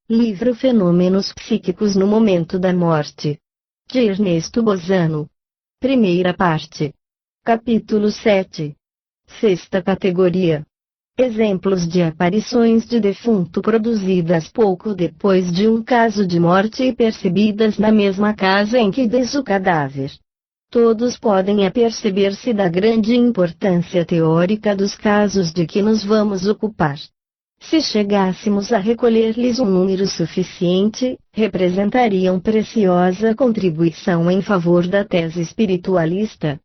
Livro Fenômenos Psíquicos no Momento da Morte, de Ernesto Bozano. Primeira parte. Capítulo 7. Sexta categoria. Exemplos de aparições de defunto produzidas pouco depois de um caso de morte e percebidas na mesma casa em que desce o cadáver. Todos podem aperceber-se da grande importância teórica dos casos de que nos vamos ocupar. Se chegássemos a recolher-lhes um número suficiente, representariam preciosa contribuição em favor da tese espiritualista.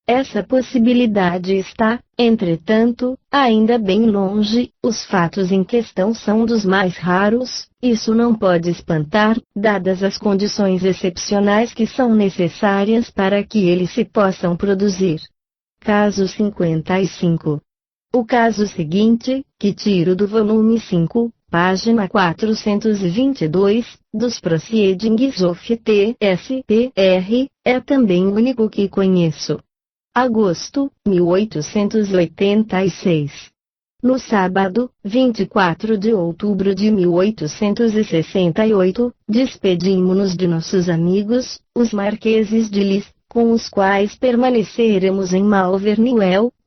Essa possibilidade está, entretanto, ainda bem longe. Os fatos em questão são dos mais raros. Isso não pode espantar, dadas as condições excepcionais que são necessárias para que eles se possam produzir. Caso 55. O caso seguinte, que tiro do volume 5, página 422, dos Proceedings of T.S.P.R., é também o único que conheço. Agosto, 1886. No sábado, 24 de outubro de 1868, despedimo-nos de nossos amigos, os marqueses de Lis, com os quais permaneceremos em Malvern,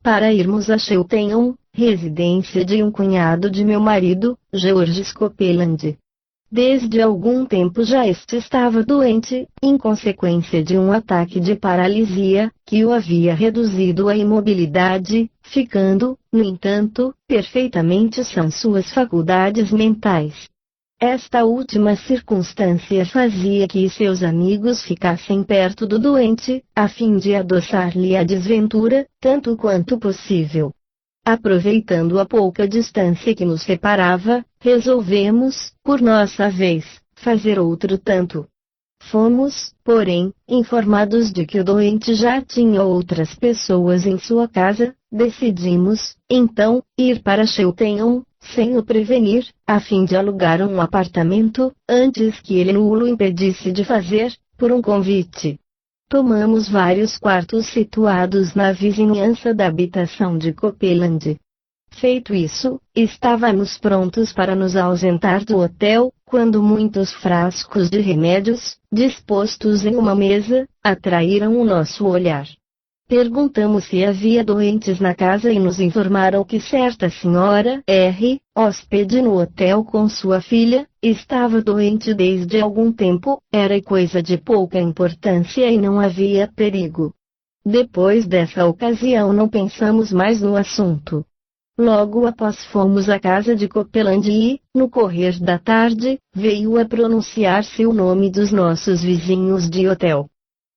para irmos a Cheltenham, residência de um cunhado de meu marido, Georges Copeland. Desde algum tempo já este estava doente, em consequência de um ataque de paralisia, que o havia reduzido à imobilidade, ficando, no entanto, perfeitamente sãs suas faculdades mentais. Esta última circunstância fazia que seus amigos ficassem perto do doente, a fim de adoçar-lhe a desventura, tanto quanto possível. Aproveitando a pouca distância que nos separava, resolvemos, por nossa vez, fazer outro tanto. Fomos, porém, informados de que o doente já tinha outras pessoas em sua casa. Decidimos, então, ir para Cheltenham, sem o prevenir, a fim de alugar um apartamento, antes que ele o impedisse de fazer, por um convite. Tomamos vários quartos situados na vizinhança da habitação de Copeland. Feito isso, estávamos prontos para nos ausentar do hotel, quando muitos frascos de remédios, dispostos em uma mesa, atraíram o nosso olhar. Perguntamos se havia doentes na casa e nos informaram que certa senhora R., hóspede no hotel com sua filha, estava doente desde algum tempo. Era coisa de pouca importância e não havia perigo. Depois dessa ocasião não pensamos mais no assunto. Logo após fomos à casa de Copeland e, no correr da tarde, veio a pronunciar-se o nome dos nossos vizinhos de hotel.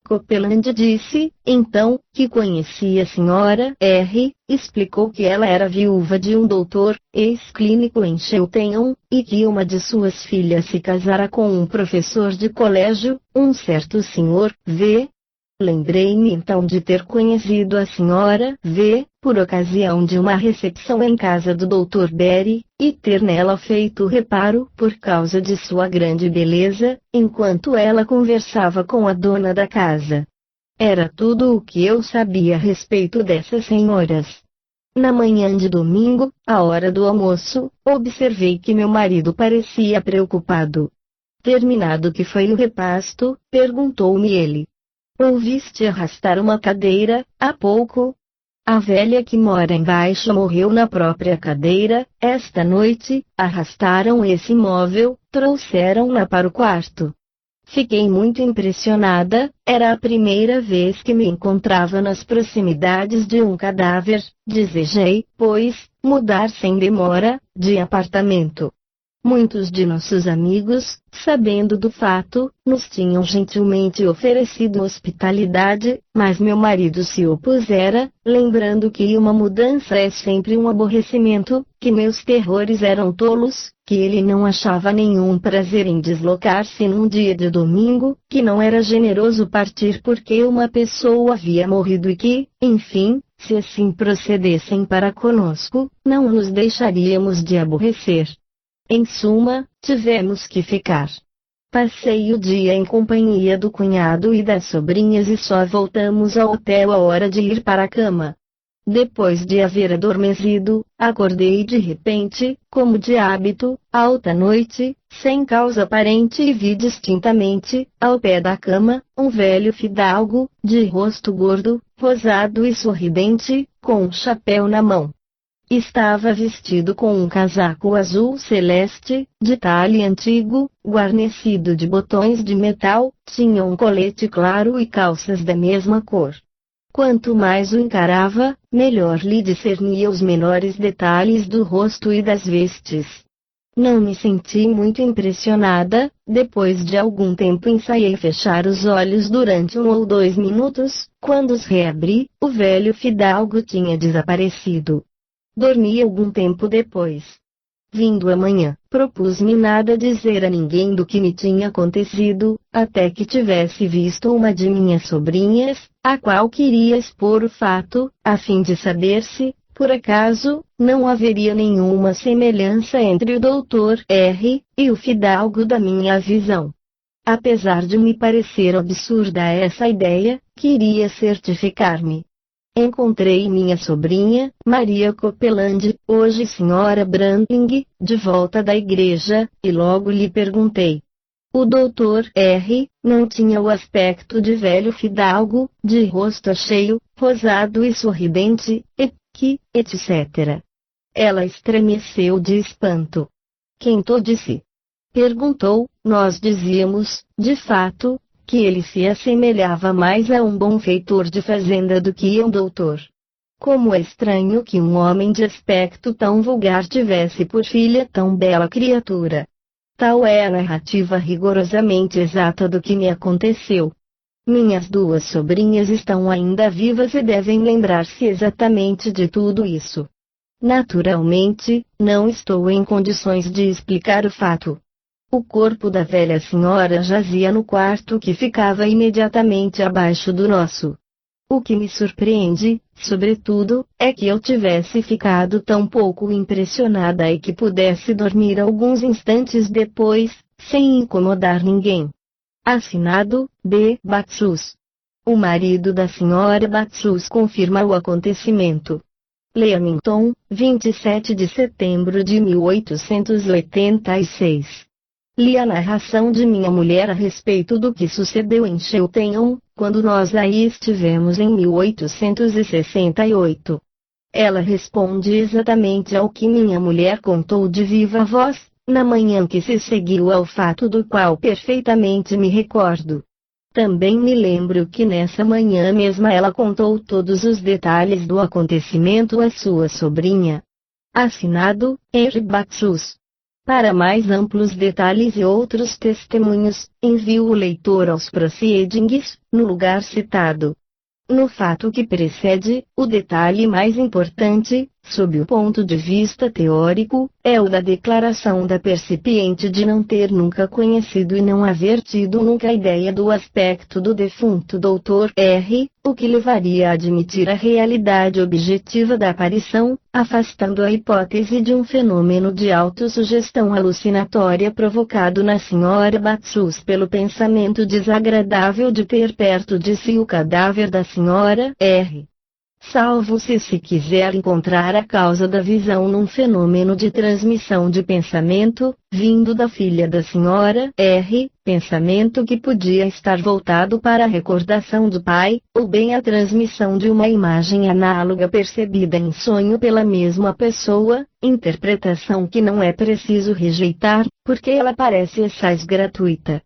Copeland disse, então, que conhecia a senhora R., explicou que ela era viúva de um doutor, ex-clínico em Cheltenham, e que uma de suas filhas se casara com um professor de colégio, um certo senhor V. Lembrei-me então de ter conhecido a senhora V., por ocasião de uma recepção em casa do Dr. Berry, e ter nela feito reparo por causa de sua grande beleza, enquanto ela conversava com a dona da casa. Era tudo o que eu sabia a respeito dessas senhoras. Na manhã de domingo, à hora do almoço, observei que meu marido parecia preocupado. Terminado que foi o repasto, perguntou-me ele: "Ouviste arrastar uma cadeira, há pouco?" "A velha que mora embaixo morreu na própria cadeira, esta noite. Arrastaram esse móvel, trouxeram-na para o quarto." Fiquei muito impressionada. Era a primeira vez que me encontrava nas proximidades de um cadáver. Desejei, pois, mudar sem demora, de apartamento. Muitos de nossos amigos, sabendo do fato, nos tinham gentilmente oferecido hospitalidade, mas meu marido se opusera, lembrando que uma mudança é sempre um aborrecimento, que meus terrores eram tolos, que ele não achava nenhum prazer em deslocar-se num dia de domingo, que não era generoso partir porque uma pessoa havia morrido e que, enfim, se assim procedessem para conosco, não nos deixaríamos de aborrecer. Em suma, tivemos que ficar. Passei o dia em companhia do cunhado e das sobrinhas e só voltamos ao hotel à hora de ir para a cama. depois de haver adormecido, acordei de repente, como de hábito, alta noite, sem causa aparente e vi distintamente, ao pé da cama, um velho fidalgo, de rosto gordo, rosado e sorridente, com um chapéu na mão. Estava vestido com um casaco azul celeste, de talhe antigo, guarnecido de botões de metal, tinha um colete claro e calças da mesma cor. Quanto mais o encarava, melhor lhe discernia os menores detalhes do rosto e das vestes. Não me senti muito impressionada, depois de algum tempo ensaiei fechar os olhos durante 1 ou 2 minutos, quando os reabri, o velho fidalgo tinha desaparecido. Dormi algum tempo depois. Vindo amanhã, propus-me nada dizer a ninguém do que me tinha acontecido, até que tivesse visto uma de minhas sobrinhas, a qual queria expor o fato, a fim de saber se, por acaso, não haveria nenhuma semelhança entre o Dr. R. e o fidalgo da minha visão. Apesar de me parecer absurda essa ideia, queria certificar-me. Encontrei minha sobrinha, Maria Copeland, hoje Sra. Branding, de volta da igreja, e logo lhe perguntei. O Dr. R. não tinha o aspecto de velho fidalgo, de rosto cheio, rosado e sorridente, etc. Ela estremeceu de espanto. Quem to disse? Perguntou. Nós dizíamos, de fato, que ele se assemelhava mais a um bom feitor de fazenda do que a um doutor. Como é estranho que um homem de aspecto tão vulgar tivesse por filha tão bela criatura. Tal é a narrativa rigorosamente exata do que me aconteceu. Minhas 2 sobrinhas estão ainda vivas e devem lembrar-se exatamente de tudo isso. Naturalmente, não estou em condições de explicar o fato. O corpo da velha senhora jazia no quarto que ficava imediatamente abaixo do nosso. O que me surpreende, sobretudo, é que eu tivesse ficado tão pouco impressionada e que pudesse dormir alguns instantes depois, sem incomodar ninguém. Assinado, B. Batsus. O marido da senhora Batsus confirma o acontecimento. Leamington, 27 de setembro de 1886. Li a narração de minha mulher a respeito do que sucedeu em Cheltenham, quando nós aí estivemos em 1868. Ela responde exatamente ao que minha mulher contou de viva voz, na manhã que se seguiu ao fato do qual perfeitamente me recordo. Também me lembro que nessa manhã mesma ela contou todos os detalhes do acontecimento à sua sobrinha. Assinado, Henry Batsus. Para mais amplos detalhes e outros testemunhos, envio o leitor aos proceedings, no lugar citado. No fato que precede, o detalhe mais importante, sob o ponto de vista teórico, é o da declaração da percipiente de não ter nunca conhecido e não haver tido nunca a ideia do aspecto do defunto Dr. R., o que levaria a admitir a realidade objetiva da aparição, afastando a hipótese de um fenômeno de autossugestão alucinatória provocado na Sra. Batsus pelo pensamento desagradável de ter perto de si o cadáver da Sra. R. Salvo se quiser encontrar a causa da visão num fenômeno de transmissão de pensamento, vindo da filha da Sra. R., pensamento que podia estar voltado para a recordação do pai, ou bem a transmissão de uma imagem análoga percebida em sonho pela mesma pessoa, interpretação que não é preciso rejeitar, porque ela parece assaz gratuita.